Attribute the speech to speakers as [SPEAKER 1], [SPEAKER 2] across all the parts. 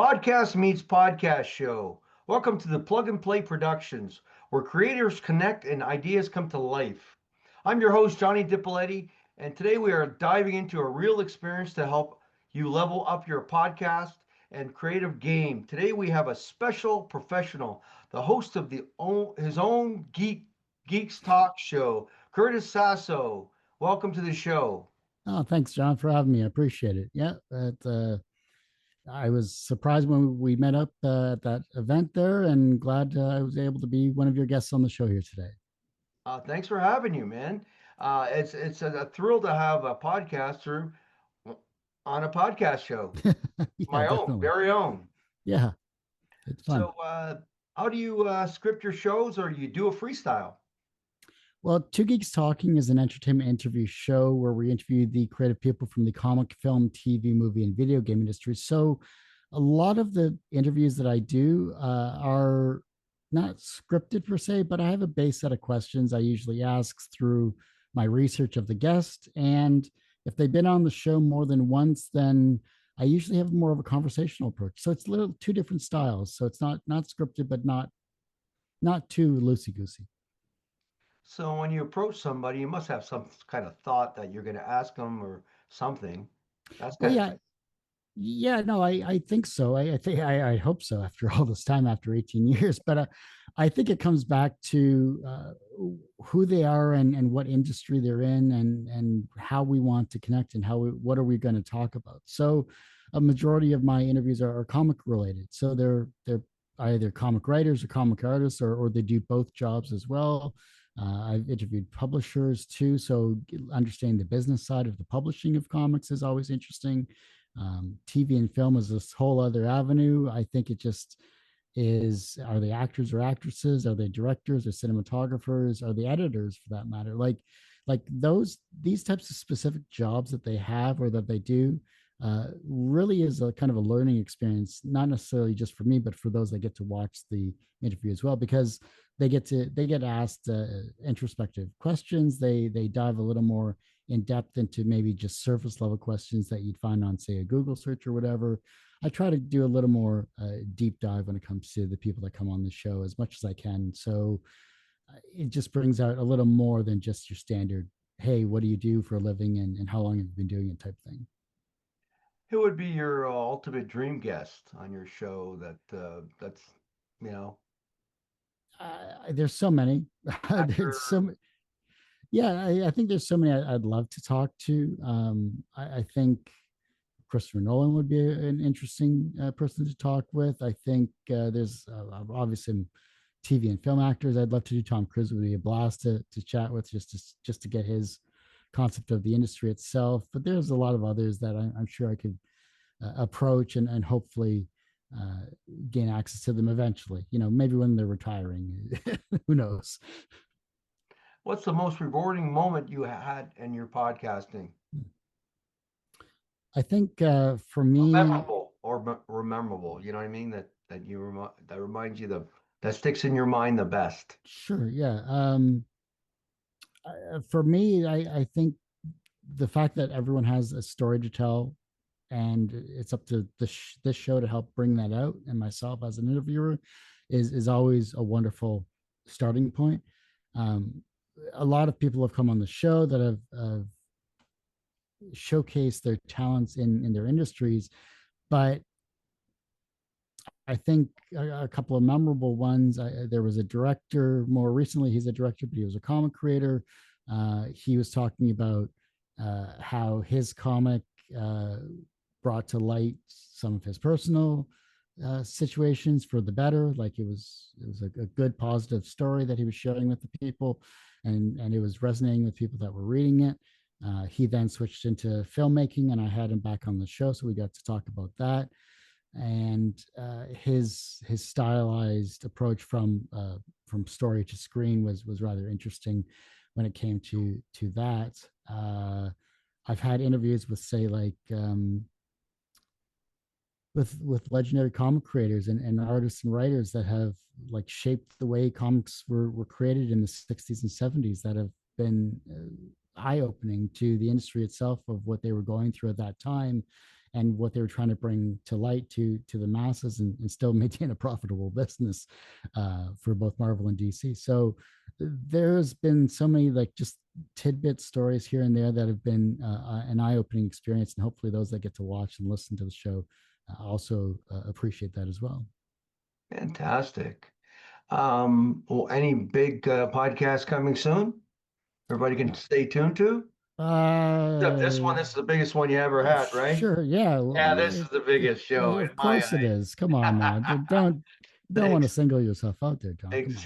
[SPEAKER 1] Podcast meets podcast show. Welcome to the Plug and Play Productions, where creators connect and ideas come to life. I'm your host, Johnny Dippoletti, and today we are diving into a real experience to help you level up your podcast and creative game. Today we have a special professional, the host of his own Geeks Talk show, Kurt Sasso. Welcome to the show.
[SPEAKER 2] Oh, thanks, John, for having me. I appreciate it. I was surprised when we met up at that event there, and glad I was able to be one of your guests on the show here today.
[SPEAKER 1] Thanks for having you, man. It's a thrill to have a podcaster on a podcast show,
[SPEAKER 2] Yeah,
[SPEAKER 1] my own,
[SPEAKER 2] definitely.
[SPEAKER 1] very own.
[SPEAKER 2] Yeah, it's fun.
[SPEAKER 1] So, how do you script your shows, or you do a freestyle?
[SPEAKER 2] Well, Two Geeks Talking is an entertainment interview show where we interview the creative people from the comic, film, TV, movie, and video game industry. So, a lot of the interviews that I do are not scripted per se, but I have a base set of questions I usually ask through my research of the guest. And if they've been on the show more than once, then I usually have more of a conversational approach. So it's little two different styles. So it's not scripted, but not too loosey goosey.
[SPEAKER 1] So, when you approach somebody, you must have some kind of thought that you're going to ask them or something. That's
[SPEAKER 2] Well,
[SPEAKER 1] kind of
[SPEAKER 2] yeah, yeah, no, I think so. I think I hope so after all this time, after 18 years. But I think it comes back to who they are and what industry they're in and how we want to connect and what are we going to talk about. So a majority of my interviews are comic related. So they're either comic writers or comic artists, or they do both jobs as well. I've interviewed publishers too, so understanding the business side of the publishing of comics is always interesting. TV and film is this whole other avenue. I think it just is, are they actors or actresses? Are they directors or cinematographers? Are they editors for that matter? Like these types of specific jobs that they have or that they do really is a kind of a learning experience, not necessarily just for me, but for those that get to watch the interview as well, because they get asked introspective questions. They dive a little more in depth into maybe just surface level questions that you'd find on, say, a Google search or whatever. I try to do a little more deep dive when it comes to the people that come on the show as much as I can. So it just brings out a little more than just your standard, hey, what do you do for a living and how long have you been doing it type thing.
[SPEAKER 1] who would be your ultimate dream guest on your show that's, you know,
[SPEAKER 2] There's so many. There's
[SPEAKER 1] actor.
[SPEAKER 2] so yeah, I think there's so many I'd love to talk to. I think Christopher Nolan would be an interesting person to talk with. I think there's obviously TV and film actors. I'd love to do Tom Cruise. It would be a blast to chat with, just to get his concept of the industry itself. But there's a lot of others that I'm sure I could approach and hopefully uh, gain access to them eventually. You know, maybe when they're retiring. Who knows?
[SPEAKER 1] What's the most rewarding moment you had in your podcasting?
[SPEAKER 2] I think for me,
[SPEAKER 1] Memorable or rememberable, you know what I mean? That reminds you that sticks in your mind the best.
[SPEAKER 2] sure, yeah. For me, I think the fact that everyone has a story to tell, and it's up to this show to help bring that out, and myself as an interviewer, is always a wonderful starting point. Um, a lot of people have come on the show that have showcased their talents in their industries, but I think a couple of memorable ones. There was a director more recently. He's a director, but he was a comic creator. He was talking about how his comic uh, brought to light some of his personal situations for the better. Like it was a good positive story that he was sharing with the people, and it was resonating with people that were reading it. He then switched into filmmaking, and I had him back on the show, so we got to talk about that and his stylized approach from story to screen was rather interesting when it came to that. I've had interviews with, say, like with legendary comic creators and artists and writers that have like shaped the way comics were created in the 60s and 70s, that have been eye-opening to the industry itself of what they were going through at that time, and what they were trying to bring to light to the masses, and still maintain a profitable business for both Marvel and DC. So there's been so many like just tidbit stories here and there that have been an eye-opening experience, and hopefully those that get to watch and listen to the show also appreciate that as well.
[SPEAKER 1] Fantastic. Well, any big podcasts coming soon? Everybody can stay tuned to. Except this
[SPEAKER 2] Uh,
[SPEAKER 1] one, this is the biggest one you ever had, right?
[SPEAKER 2] sure, yeah. Well,
[SPEAKER 1] Yeah, this is the biggest show in
[SPEAKER 2] of
[SPEAKER 1] my
[SPEAKER 2] course it is. Come on now, don't want to
[SPEAKER 1] eyes.
[SPEAKER 2] single yourself out there, John. Come on
[SPEAKER 1] Ex-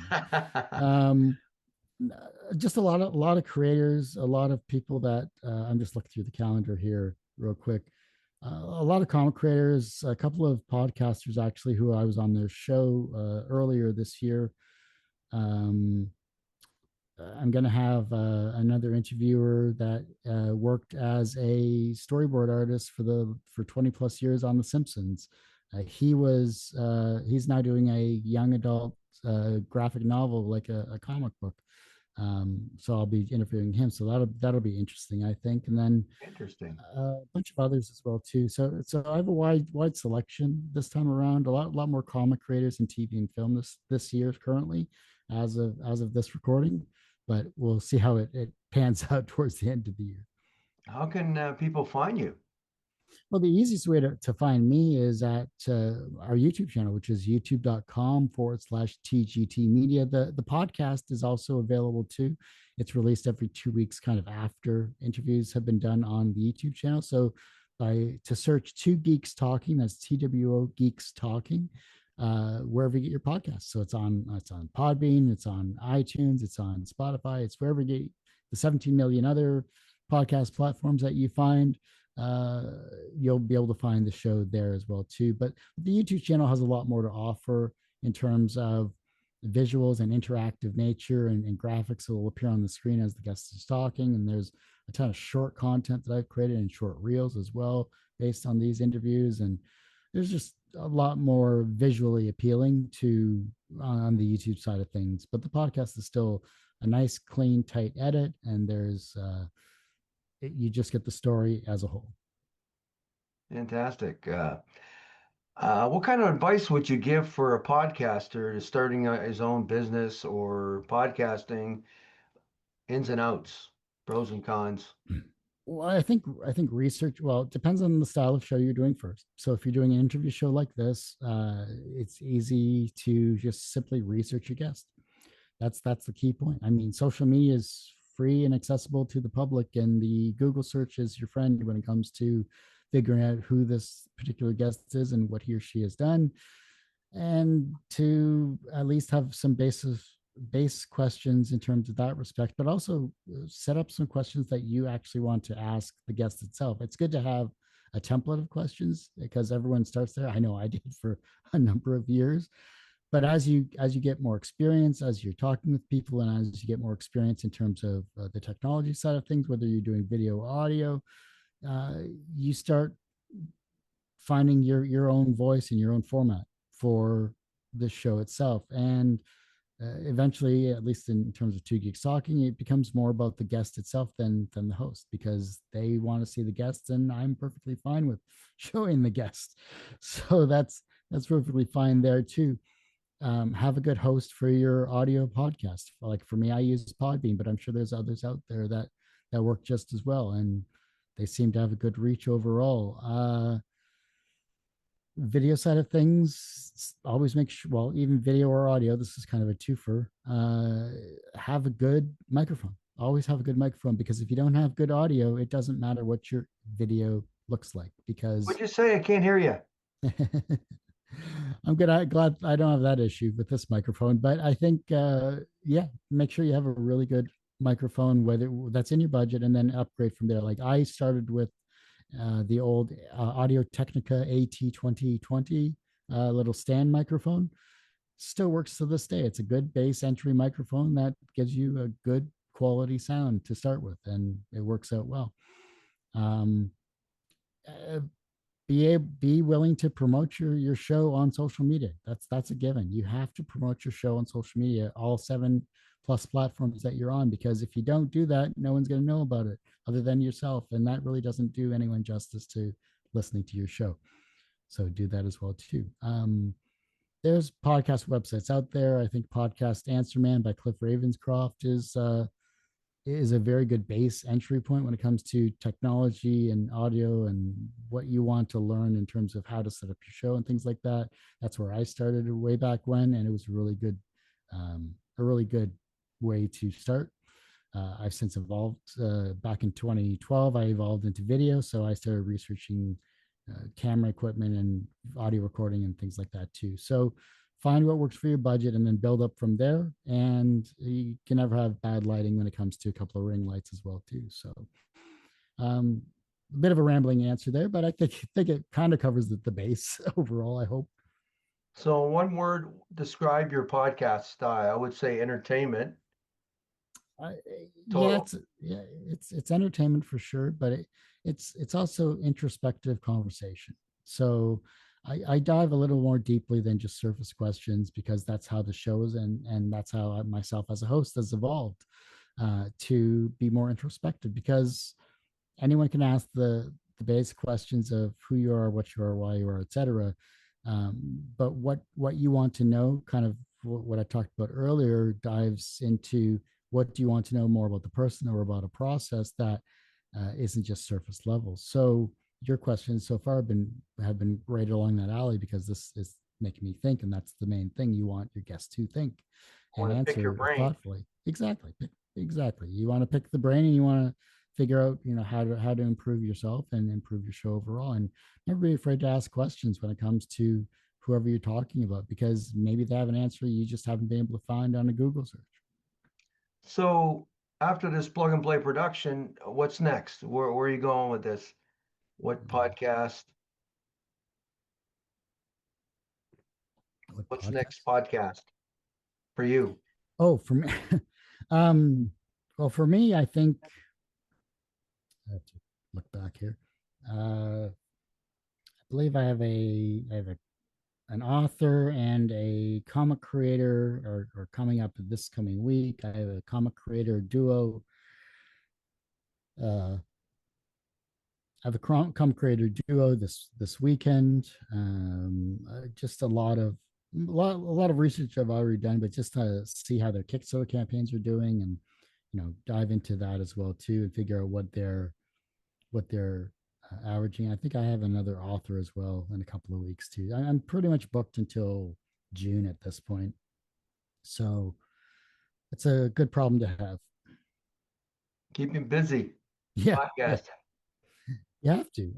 [SPEAKER 2] now. Just a lot of creators, a lot of people that I'm just looking through the calendar here real quick. A lot of comic creators, a couple of podcasters actually who I was on their show earlier this year. Um, I'm going to have another interviewer that worked as a storyboard artist for 20 plus years on The Simpsons. He's now doing a young adult graphic novel, like a comic book. So I'll be interviewing him. So that'll be interesting, I think. And then
[SPEAKER 1] Interesting.
[SPEAKER 2] a bunch of others as well too. So I have a wide selection this time around. A lot more comic creators in TV and film this year currently, as of this recording. But we'll see how it pans out towards the end of the year.
[SPEAKER 1] How can people find you?
[SPEAKER 2] Well, the easiest way to find me is at our YouTube channel, which is youtube.com/TGT Media. The podcast is also available too. It's released every 2 weeks, kind of after interviews have been done on the YouTube channel. So to search Two Geeks Talking, that's TWO Geeks Talking, wherever you get your podcasts. So it's on Podbean, it's on iTunes, it's on Spotify, it's wherever you get the 17 million other podcast platforms that you find. You'll be able to find the show there as well too. But the YouTube channel has a lot more to offer in terms of visuals and interactive nature and graphics that will appear on the screen as the guest is talking. And there's a ton of short content that I've created and short reels as well based on these interviews. And there's just a lot more visually appealing to on the YouTube side of things. But the podcast is still a nice, clean, tight edit, and you just get the story as a whole.
[SPEAKER 1] Fantastic. What kind of advice would you give for a podcaster starting his own business or podcasting, ins and outs, pros and cons?
[SPEAKER 2] Well, I think research. Well, it depends on the style of show you're doing first. So if you're doing an interview show like this, it's easy to just simply research your guest. That's the key point. I mean, social media is free and accessible to the public, and the Google search is your friend when it comes to figuring out who this particular guest is and what he or she has done, and to at least have some base questions in terms of that respect, but also set up some questions that you actually want to ask the guest itself. It's good to have a template of questions because everyone starts there. I know I did for a number of years. But as you get more experience, as you're talking with people, and as you get more experience in terms of the technology side of things, whether you're doing video or audio, uh, you start finding your own voice and your own format for the show itself. And eventually, at least in terms of Two Geeks Talking, it becomes more about the guest itself than the host, because they want to see the guest, and I'm perfectly fine with showing the guest. So that's perfectly fine there too. Have a good host for your audio podcast. Like for me, I use Podbean, but I'm sure there's others out there that work just as well, and they seem to have a good reach overall. Video side of things, always make sure, well, even video or audio, this is kind of a twofer. Have a good microphone. Always have a good microphone, because if you don't have good audio, it doesn't matter what your video looks like, because
[SPEAKER 1] What'd you say? I can't hear you.
[SPEAKER 2] I'm glad I don't have that issue with this microphone. But I think, yeah, make sure you have a really good microphone, whether that's in your budget, and then upgrade from there. Like I started with the old Audio Technica AT2020 little stand microphone. Still works to this day. It's a good bass entry microphone that gives you a good quality sound to start with, and it works out well. Um, uh, be willing to promote your show on social media. That's a given. You have to promote your show on social media, all 7+ platforms that you're on, because if you don't do that, no one's going to know about it other than yourself, and that really doesn't do anyone justice to listening to your show. So do that as well too. There's podcast websites out there. I think Podcast Answer Man by Cliff Ravenscroft is a very good base entry point when it comes to technology and audio and what you want to learn in terms of how to set up your show and things like that. That's where I started way back when, and it was a really good way to start. I've since evolved. Back in 2012, I evolved into video, so I started researching camera equipment and audio recording and things like that too. So find what works for your budget and then build up from there. And you can never have bad lighting when it comes to a couple of ring lights as well too. So a bit of a rambling answer there, but I think it kind of covers the base overall, I hope.
[SPEAKER 1] So one word, describe your podcast style. I would say entertainment.
[SPEAKER 2] Yeah,
[SPEAKER 1] Total.
[SPEAKER 2] it's entertainment for sure, but it's also introspective conversation. So I dive a little more deeply than just surface questions because that's how the show is, and that's how I, myself as a host has evolved to be more introspective because anyone can ask the basic questions of who you are, what you are, why you are, etc. But what you want to know, kind of what I talked about earlier, dives into what do you want to know more about the person or about a process that isn't just surface level. So your questions so far have been right along that alley because this is making me think, and that's the main thing you want your guests to think
[SPEAKER 1] I
[SPEAKER 2] and
[SPEAKER 1] want to pick your
[SPEAKER 2] answer
[SPEAKER 1] brain.
[SPEAKER 2] thoughtfully. Exactly. You want to pick the brain, and you want to figure out how to improve yourself and improve your show overall, and never be afraid to ask questions when it comes to whoever you're talking about because maybe they have an answer you just haven't been able to find on a Google search.
[SPEAKER 1] So after this plug and play production, what's next? Where are you going with this? What podcast?
[SPEAKER 2] What
[SPEAKER 1] What's next
[SPEAKER 2] podcast?
[SPEAKER 1] podcast for you?
[SPEAKER 2] Oh, for me, um, well, for me, I think I have to look back here. I believe I have an author and a comic creator are coming up this coming week. I have a comic creator duo. I have a comic creator duo this weekend. Just a lot of research I've already done, but just to see how their Kickstarter campaigns are doing, and dive into that as well too, and figure out what they're averaging. I think I have another author as well in a couple of weeks too. I'm pretty much booked until June at this point, so it's a good problem to have.
[SPEAKER 1] Keep me busy.
[SPEAKER 2] Yeah, yeah,
[SPEAKER 1] Podcast.
[SPEAKER 2] you have to.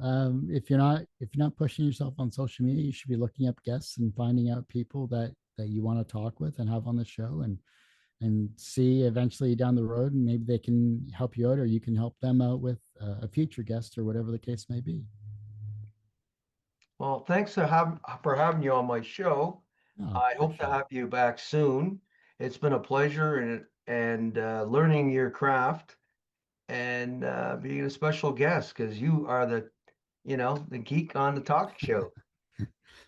[SPEAKER 2] If you're not pushing yourself on social media, you should be looking up guests and finding out people that you want to talk with and have on the show, and see eventually down the road, and maybe they can help you out or you can help them out with a future guest or whatever the case may be.
[SPEAKER 1] Well, thanks for having you on my show.
[SPEAKER 2] Oh,
[SPEAKER 1] I hope to
[SPEAKER 2] appreciate it.
[SPEAKER 1] have you back soon. It's been a pleasure and learning your craft and being a special guest because you are the geek on the talk show.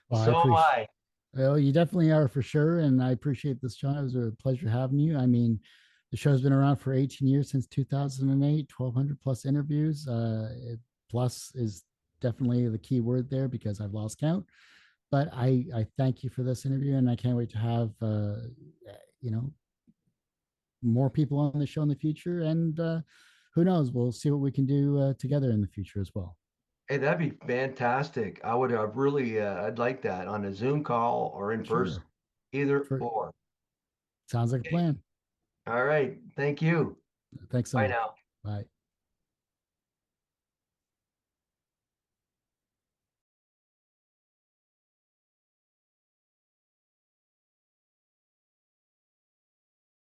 [SPEAKER 2] Well, I
[SPEAKER 1] So am
[SPEAKER 2] appreciate.
[SPEAKER 1] I.
[SPEAKER 2] Well, you definitely are for sure, and I appreciate this, John. It was a pleasure having you. I mean, the show's been around for 18 years since 2008, 1,200 plus interviews. Plus is definitely the key word there because I've lost count. But I thank you for this interview, and I can't wait to have you know more people on the show in the future. And who knows, we'll see what we can do together in the future as well.
[SPEAKER 1] Hey, that'd be fantastic. I would have really, I'd like that on a Zoom call or in person,
[SPEAKER 2] Sure,
[SPEAKER 1] either
[SPEAKER 2] for
[SPEAKER 1] or.
[SPEAKER 2] sounds like a
[SPEAKER 1] Okay.
[SPEAKER 2] plan.
[SPEAKER 1] All right. Thank you.
[SPEAKER 2] Thanks so
[SPEAKER 1] Bye
[SPEAKER 2] much.
[SPEAKER 1] now.
[SPEAKER 2] Bye.